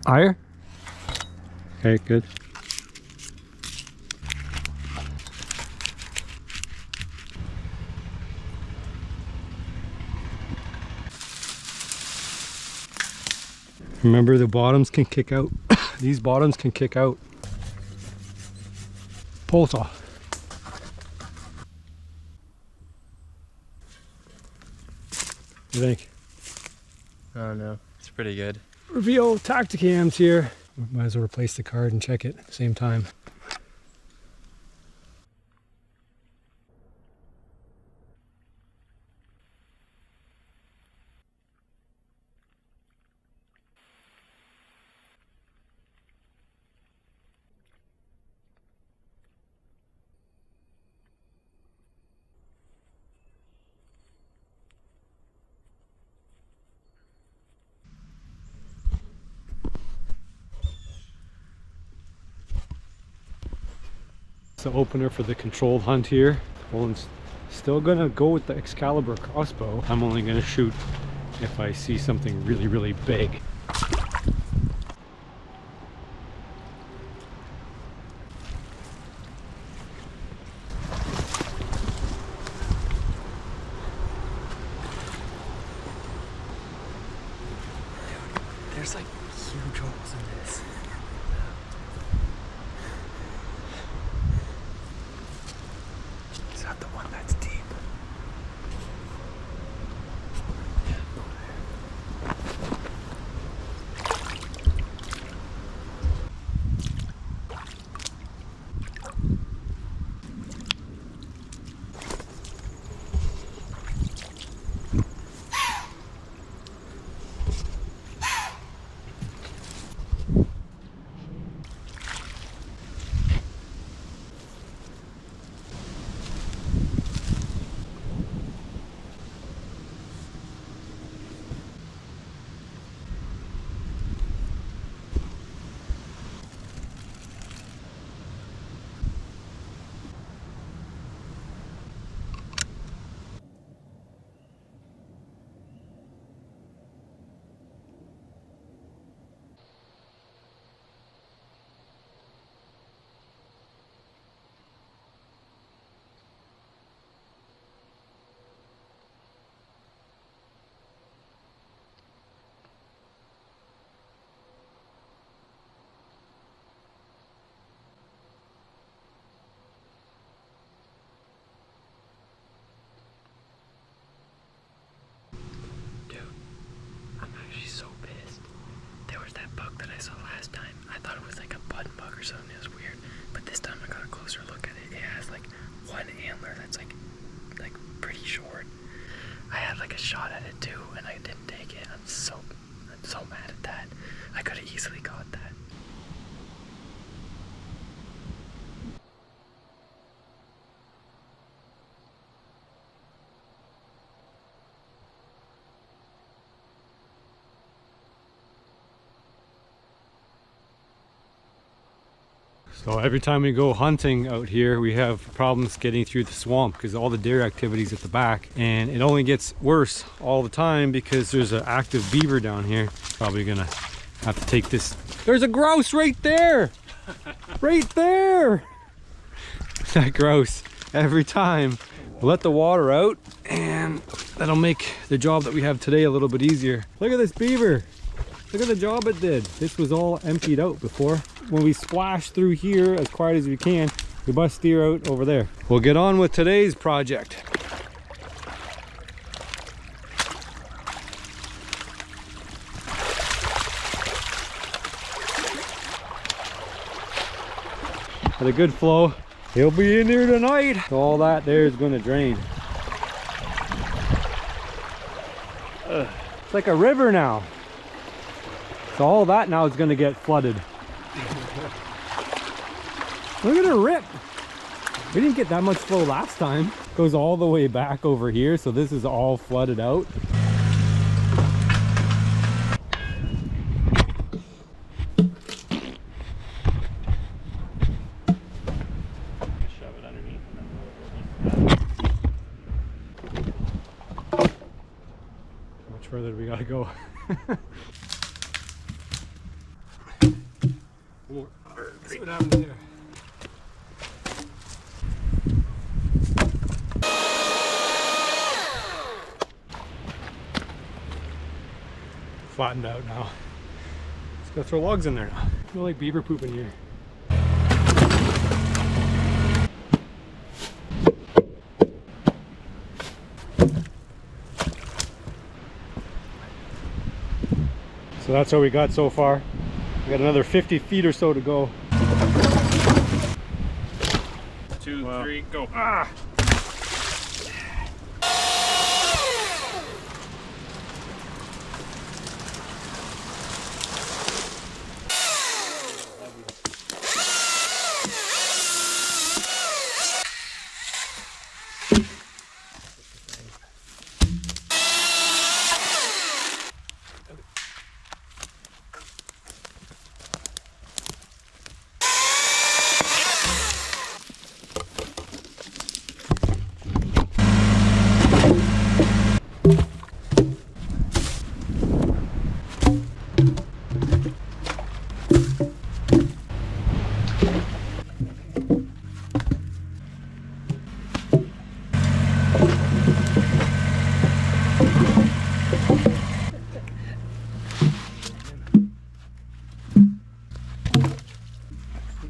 Higher? Okay, good. Remember, the bottoms can kick out. These bottoms can kick out. Pole saw. What do you think? I don't know. It's pretty good. Reveal Tactacams here. Might as well replace the card and check it at the same time. It's the opener for the controlled hunt here. Olin's still gonna go with the Excalibur crossbow. I'm only gonna shoot if I see something really, really big. There's like huge holes in this. Is that the one that's deep? Something is weird, but this time I got a closer look at it. It has like one antler that's like pretty short. I had like a shot at it too, and I didn't take it. I'm so mad at that. I could have easily caught that. So every time we go hunting out here, we have problems getting through the swamp because all the deer activity's at the back, and it only gets worse all the time because there's an active beaver down here. Probably gonna have to take this. There's a grouse right there! Right there! That grouse, every time. We'll let the water out, and that'll make the job that we have today a little bit easier. Look at this beaver. Look at the job it did. This was all emptied out before. When we splash through here as quiet as we can, we must steer out over there. We'll get on with today's project. Had a good flow. He'll be in here tonight. All that there is going to drain. It's like a river now. So all that now is going to get flooded. Look at her rip. We didn't get that much flow last time. Goes all the way back over here, so this is all flooded out. Shove it underneath. How much further do we gotta go? More. See what happens here. Flattened out now. Just gotta throw logs in there now. I feel like beaver poop in here. So that's what we got so far. We got another 50 feet or so to go. 2, 3, go. Ah!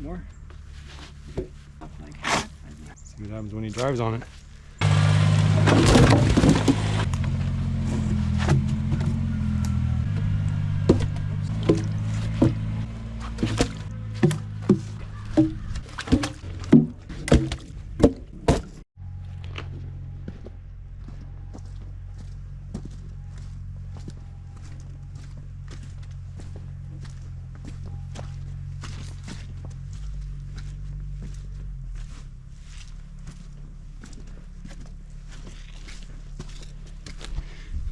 More. See what happens when he drives on it.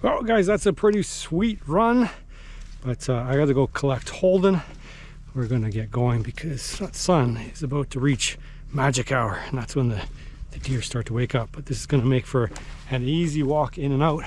Well guys, that's a pretty sweet run, but I gotta go collect Holden. We're gonna get going because that sun is about to reach magic hour, and that's when the deer start to wake up. But this is gonna make for an easy walk in and out.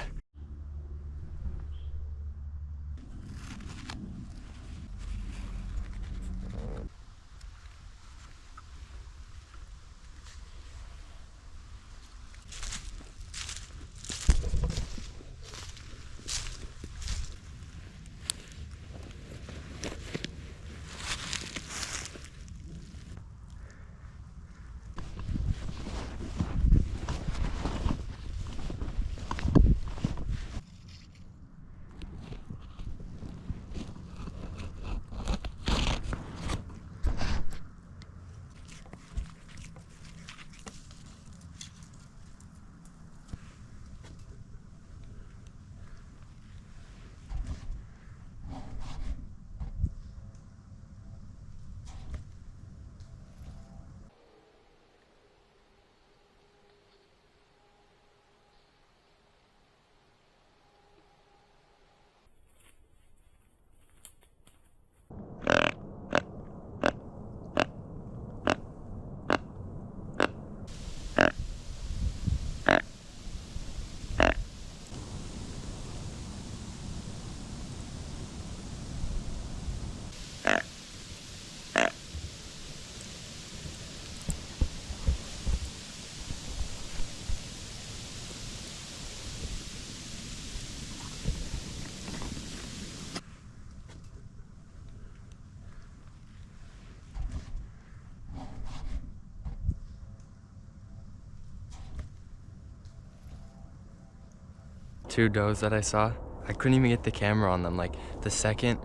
Two does that I saw, I couldn't even get the camera on them. Like the second,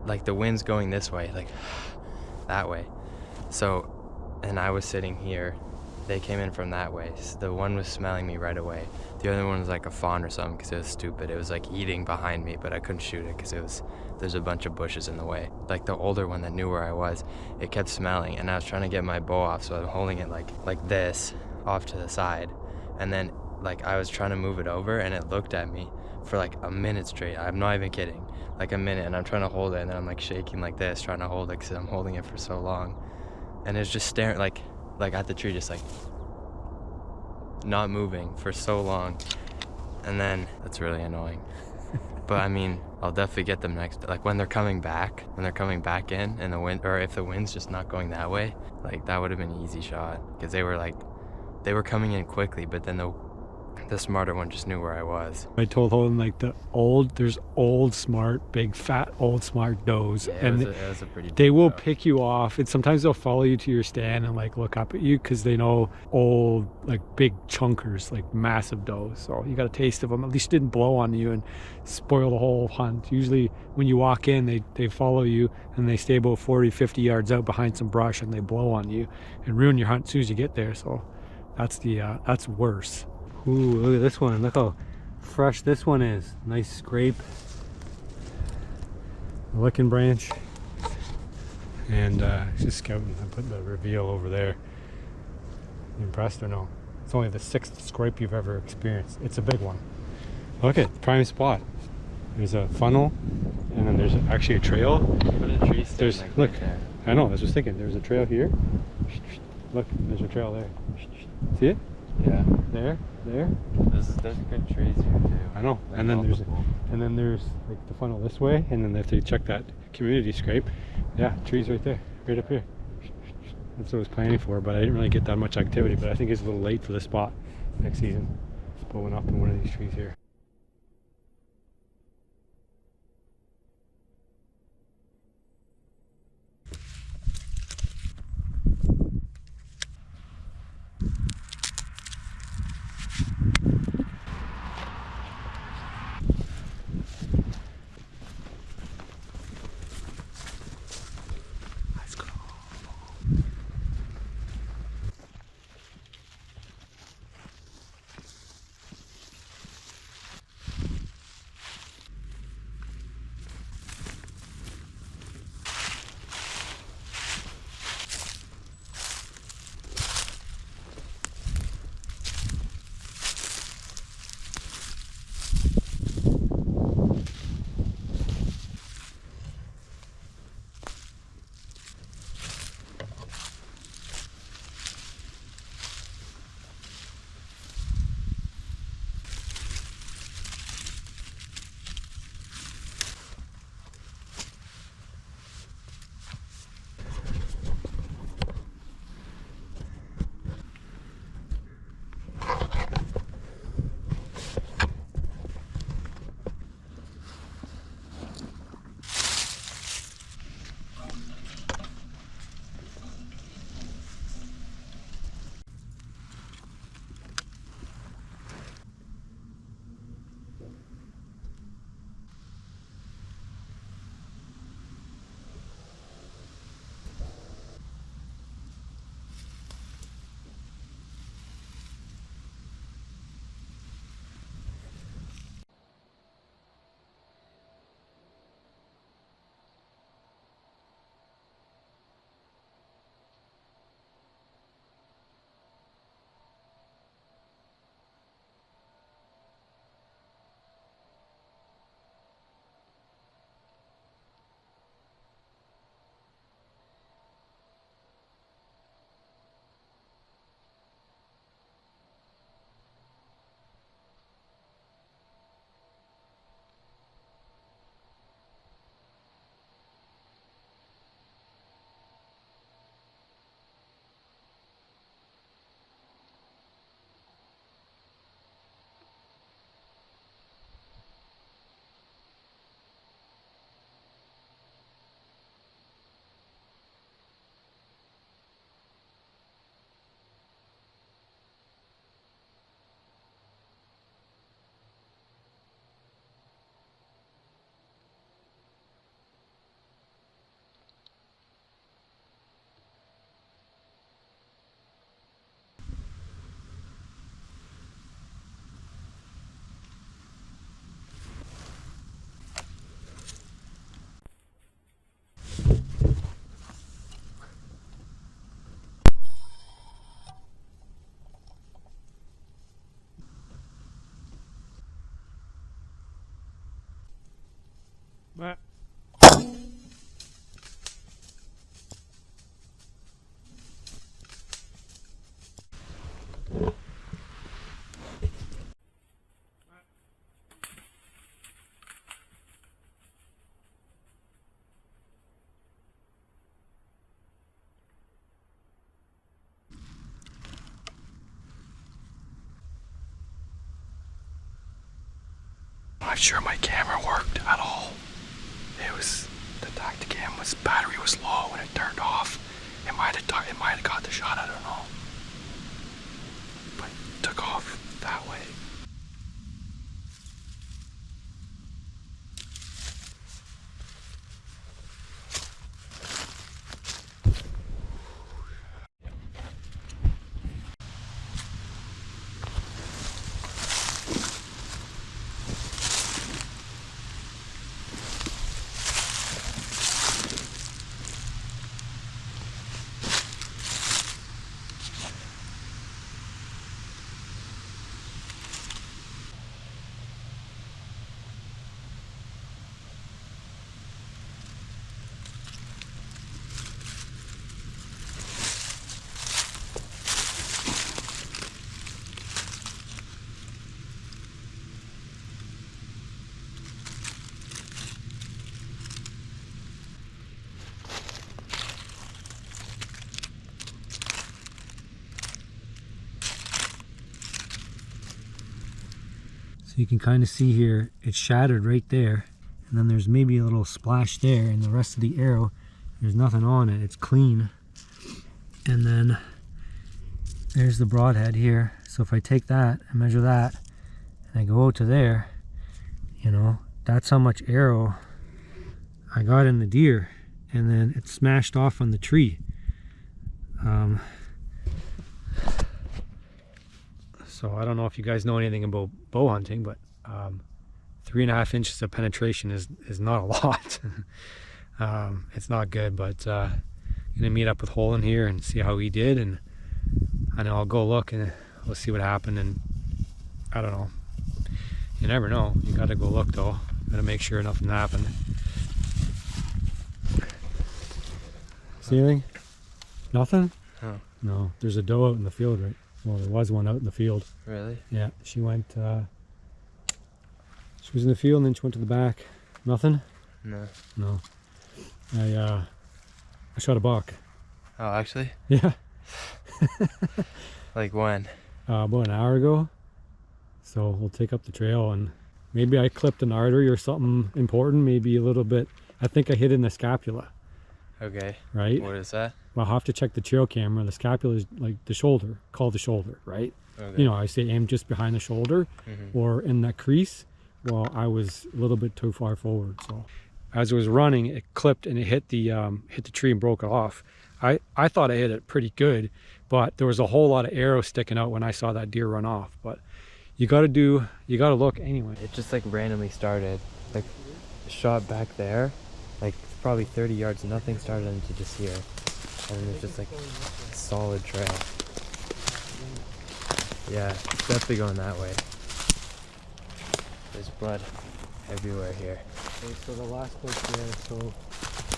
like the wind's going this way, like that way. So, and I was sitting here, they came in from that way. So the one was smelling me right away. The other one was like a fawn or something because it was stupid. It was like eating behind me, but I couldn't shoot it because there's a bunch of bushes in the way. Like the older one that knew where I was, it kept smelling, and I was trying to get my bow off, so I'm holding it like this off to the side, and then like I was trying to move it over, and it looked at me for like a minute straight. I'm not even kidding, like a minute, and I'm trying to hold it, and then I'm like shaking like this, trying to hold it because I'm holding it for so long, and it's just staring like at the tree, just like not moving for so long, and then that's really annoying. But I mean, I'll definitely get them next, like when they're coming back in, and the wind, or if the wind's just not going that way, like that would have been an easy shot, because they were coming in quickly, but then the smarter one just knew where I was. I told Holden like there's old smart, big fat old smart does, Yeah, and it was a pretty they will doe. pick you off, and sometimes they'll follow you to your stand and like look up at you because they know old like big chunkers, like massive does. So you got a taste of them. At least didn't blow on you and spoil the whole hunt. Usually when you walk in, they follow you and they stay about 40-50 yards out behind some brush and they blow on you and ruin your hunt as soon as you get there. So that's worse. Ooh, look at this one. Look how fresh this one is. Nice scrape. Licking branch. And just scouting. I put the reveal over there. You impressed or no? It's only the 6th scrape you've ever experienced. It's a big one. Look at prime spot. There's a funnel, and then there's actually a trail. Put a tree stand, There's like, look. right there. I know. I was just thinking. There's a trail here. Look, there's a trail there. See it? Yeah. There. There's good trees here too. I know. Like And then multiple. there's like the funnel this way, and then if they check that community scrape, yeah, trees right there, right up here. That's what I was planning for, but I didn't really get that much activity. But I think it's a little late for the spot next season. It's blowing up in one of these trees here. I'm not sure my camera worked at all. It was, the Tactacam battery was low when it turned off. It might have got the shot, I don't know. But it took off that way. So you can kind of see here, it's shattered right there. And then there's maybe a little splash there, and the rest of the arrow, there's nothing on it, it's clean. And then there's the broadhead here. So if I take that and measure that, and I go out to there, you know, that's how much arrow I got in the deer. And then it smashed off on the tree. So I don't know if you guys know anything about bow hunting, but 3.5 inches of penetration is not a lot. It's not good, but gonna meet up with Holden here and see how he did, and I know I'll go look and we'll see what happened. And I don't know, you never know. You gotta go look though. Gotta make sure nothing happened. See anything? Nothing? Oh. No, there's a doe out in the field, right? Well, there was one out in the field. Really? Yeah, she went, she was in the field and then she went to the back. Nothing? No. No. I shot a buck. Oh, actually? Yeah. Like when? About an hour ago. So we'll take up the trail, and maybe I clipped an artery or something important, maybe a little bit. I think I hit in the scapula. Okay. Right? What is that? I'll have to check the trail camera. The scapula is like the shoulder, called the shoulder, right? Okay. You know, I say aim just behind the shoulder or in that crease. Well, I was a little bit too far forward. So as it was running, it clipped and it hit the tree and broke it off. I thought I hit it pretty good, but there was a whole lot of arrows sticking out when I saw that deer run off. But you gotta look anyway. It just like randomly started, like shot back there, like probably 30 yards, nothing started into just here. And then it's just like a solid trail. Yeah, it's definitely going that way. There's blood everywhere here. Okay, so the last place there, so...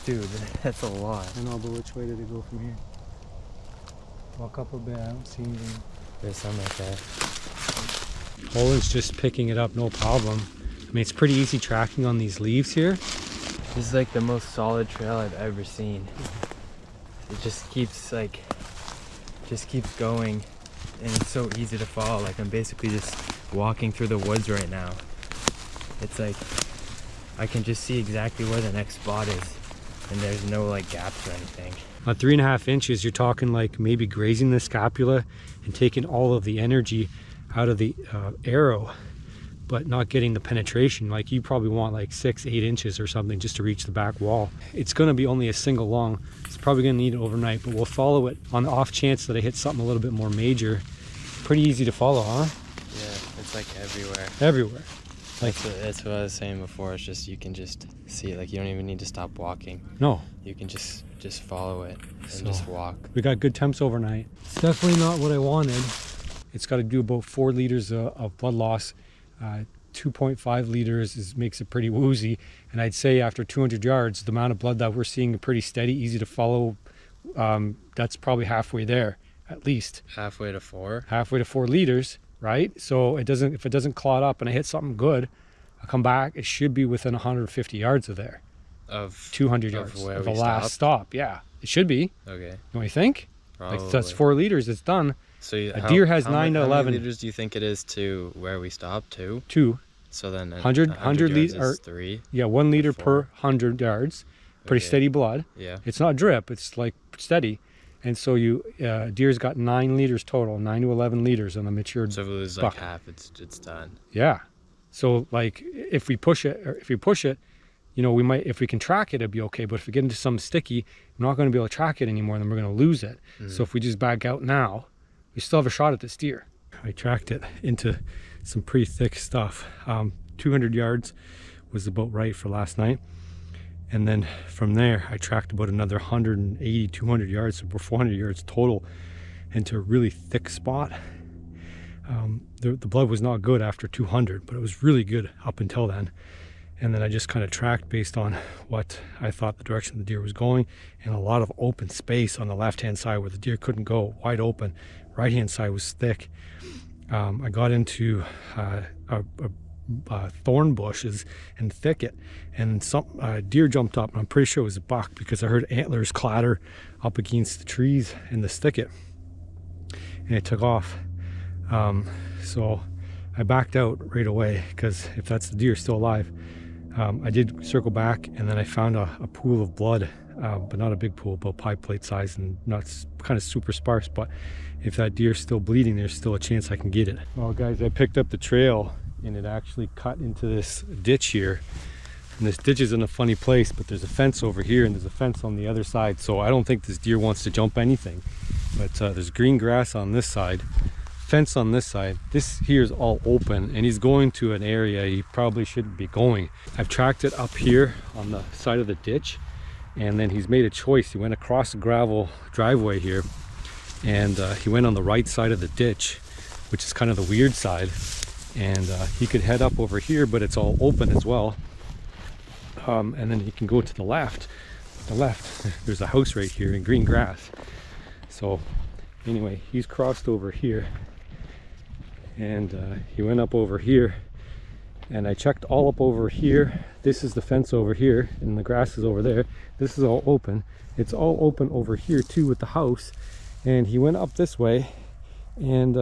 Dude, that's a lot. I know, but which way did it go from here? Walk up a bit, I don't see anything. There's some right there. Holden's just picking it up, no problem. I mean, it's pretty easy tracking on these leaves here. This is like the most solid trail I've ever seen. It just keeps going, and it's so easy to follow. Like I'm basically just walking through the woods right now. It's like I can just see exactly where the next spot is, and there's no like gaps or anything. On 3.5 inches, you're talking like maybe grazing the scapula and taking all of the energy out of the arrow, but not getting the penetration. Like you probably want like 6-8 inches or something just to reach the back wall. It's going to be only a single long. It's probably going to need it overnight, but we'll follow it on the off chance that I hit something a little bit more major. Pretty easy to follow, huh? Yeah, it's like everywhere. Everywhere. Like That's what I was saying before. It's just you can just see it. Like you don't even need to stop walking. no. You can just follow it and just walk. We got good temps overnight. It's definitely not what I wanted. It's got to do about 4 liters of blood loss. 2.5 liters makes it pretty woozy, and I'd say after 200 yards, the amount of blood that we're seeing is pretty steady, easy to follow. That's probably halfway there, at least. Halfway to 4? Halfway to 4 liters, right? So if it doesn't clot up and I hit something good, I'll come back. It should be within 150 yards of there. Of 200 yards where of we the last stop. Yeah, it should be. Okay. Don't you think? Probably. Like that's 4 liters. It's done. So A deer has 9 to 11. How many liters do you think it is to where we stopped to? 2. So then 100 yards liter, is 3. yeah, 1 liter per 4. 100 yards. Pretty Okay. steady blood. Yeah. It's not drip, it's like steady. And so deer's got 9 liters total, 9 to 11 liters on the matured So if it was buck. like half, it's done. Yeah. So like if we push it, you know, we might, if we can track it, it'd be okay. But if we get into some sticky, we're not going to be able to track it anymore, then we're going to lose it. So if we just back out now, we still have a shot at this deer. I tracked it into some pretty thick stuff. 200 yards was about right for last night. And then from there, I tracked about another 180, 200 yards, so 400 yards total into a really thick spot. The blood was not good after 200, but it was really good up until then. And then I just kind of tracked based on what I thought the direction the deer was going, and a lot of open space on the left-hand side where the deer couldn't go, wide open. Right-hand side was thick. I got into thorn bushes and thicket, and some deer jumped up, and I'm pretty sure it was a buck because I heard antlers clatter up against the trees in this thicket, and it took off. So I backed out right away because if that's the deer still alive. I did circle back, and then I found a pool of blood, but not a big pool, about pie plate size, and not kind of super sparse. But if that deer's still bleeding, there's still a chance I can get it. Well, guys, I picked up the trail, and it actually cut into this ditch here. And this ditch is in a funny place, but there's a fence over here, and there's a fence on the other side. So I don't think this deer wants to jump anything. But there's green grass on this side, fence on this side. This here is all open, and he's going to an area he probably shouldn't be going. I've tracked it up here on the side of the ditch, and then he's made a choice. He went across the gravel driveway here, and he went on the right side of the ditch, which is kind of the weird side. And he could head up over here, but it's all open as well. And then he can go to the left. There's a house right here in green grass. So anyway, he's crossed over here, and he went up over here, and I checked all up over here. This is the fence over here, and the grass is over there. This is all open. It's all open over here too with the house. And he went up this way, and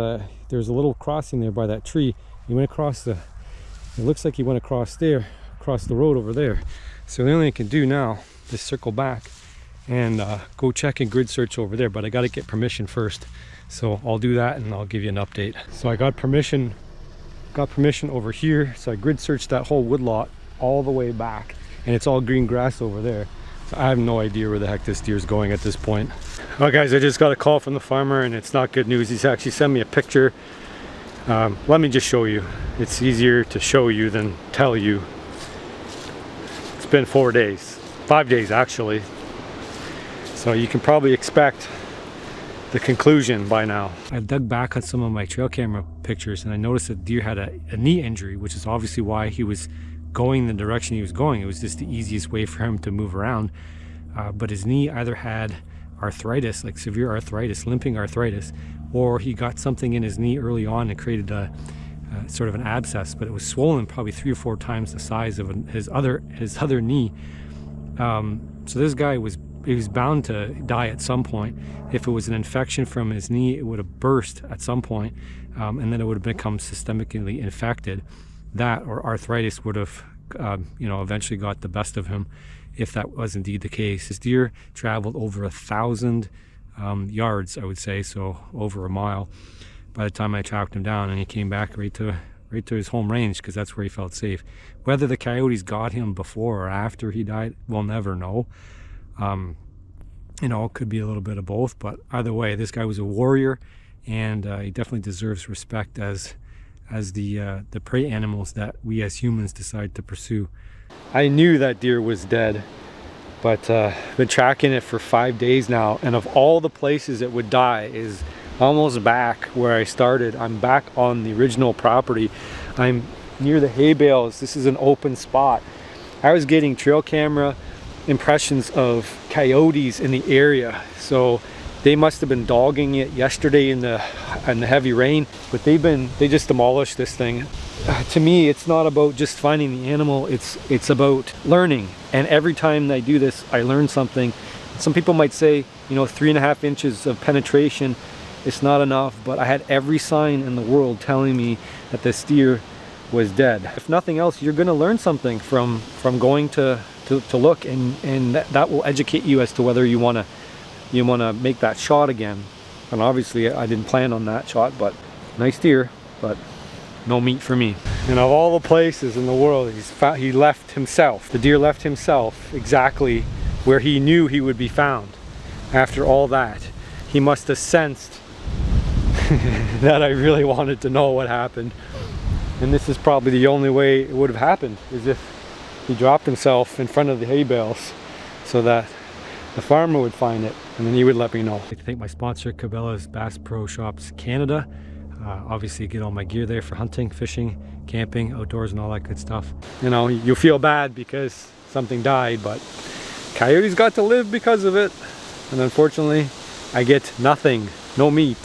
there's a little crossing there by that tree. He went across it looks like he went across there, across the road over there. So the only thing I can do now is circle back and go check and grid search over there, but I got to get permission first. So I'll do that, and I'll give you an update. So I got permission over here. So I grid searched that whole woodlot all the way back, and it's all green grass over there. So I have no idea where the heck this deer is going at this point. Well, guys, I just got a call from the farmer, and it's not good news. He's actually sent me a picture. Let me just show you. It's easier to show you than tell you. It's been 4 days, 5 days actually. So you can probably expect the conclusion by now. I've dug back on some of my trail camera pictures, and I noticed that deer had a knee injury, which is obviously why he was going the direction he was going. It was just the easiest way for him to move around. But his knee either had arthritis, like severe arthritis, limping arthritis, or he got something in his knee early on and created a sort of an abscess, but it was swollen probably 3 or 4 times the size of his other knee. So this guy was bound to die at some point. If it was an infection from his knee, it would have burst at some point, and then it would have become systemically infected. That or arthritis would have eventually got the best of him, if that was indeed the case. This deer traveled over 1,000 yards, I would say, so over a mile by the time I tracked him down, and he came back right to his home range, because that's where he felt safe. Whether the coyotes got him before or after he died, we'll never know. It could be a little bit of both, but either way, this guy was a warrior, and he definitely deserves respect as the prey animals that we as humans decide to pursue. I knew that deer was dead, but I've been tracking it for 5 days now, and of all the places it would die is almost back where I started. I'm back on the original property. I'm near the hay bales. This is an open spot. I was getting trail camera impressions of coyotes in the area, so they must have been dogging it yesterday in the heavy rain, but they just demolished this thing. To me, it's not about just finding the animal, it's about learning, and every time I do this I learn something. Some people might say 3.5 inches of penetration, it's not enough, but I had every sign in the world telling me that this deer was dead. If nothing else, you're gonna learn something from going to look, and that will educate you as to whether you wanna make that shot again. And obviously I didn't plan on that shot, but nice deer, but no meat for me. And of all the places in the world, he left himself. The deer left himself exactly where he knew he would be found. After all that, he must have sensed that I really wanted to know what happened. And this is probably the only way it would have happened, is if he dropped himself in front of the hay bales so that the farmer would find it, and then he would let me know. I'd like to thank my sponsor, Cabela's Bass Pro Shops Canada. Obviously get all my gear there for hunting, fishing, camping, outdoors, and all that good stuff. You know, you feel bad because something died, but coyotes got to live because of it. And unfortunately, I get nothing, no meat.